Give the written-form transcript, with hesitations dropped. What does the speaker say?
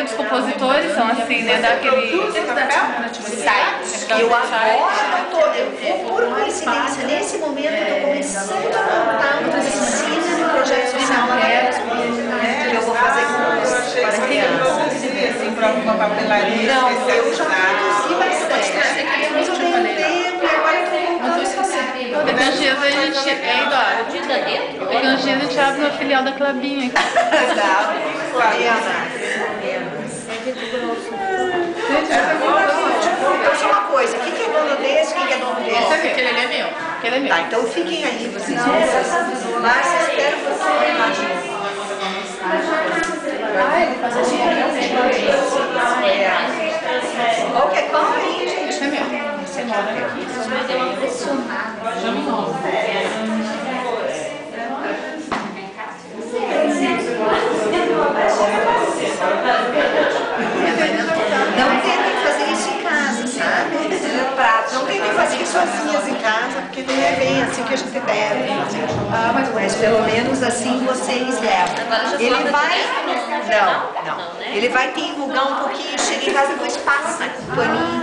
dos compositores são assim, né? Daquele site. Eu agora por coincidência, nesse momento eu estou começando a montar uma oficina no projeto social que eu vou fazer com para crianças. Uma papelaria Não, eu já produzi bastante. Mas eu tenho tempo e agora eu estou voltando a fazer. Daqui uns dias a gente daqui uns dias a gente abre uma filial da Clabinha aqui. Eu sou uma coisa, quem que é dono desse, quem que é dono desse? Esse aqui, aquele ali é meu. Aquele é meu. Tá, então fiquem aí, vocês vão lá, vocês esperam um pouquinho mais. Qual que é qual aí, gente? Esse é meu. Esse aqui é meu. Mas deu uma pressionada. Já me enrolo. Não tentem fazer isso em casa, sabe? Não tentem fazer isso sozinhas em casa, porque não é bem assim que a gente deve fazer. Mas pelo menos assim vocês levam. Ele vai... Não. Ele vai ter que enrugar um pouquinho, chega em casa, depois passa paninho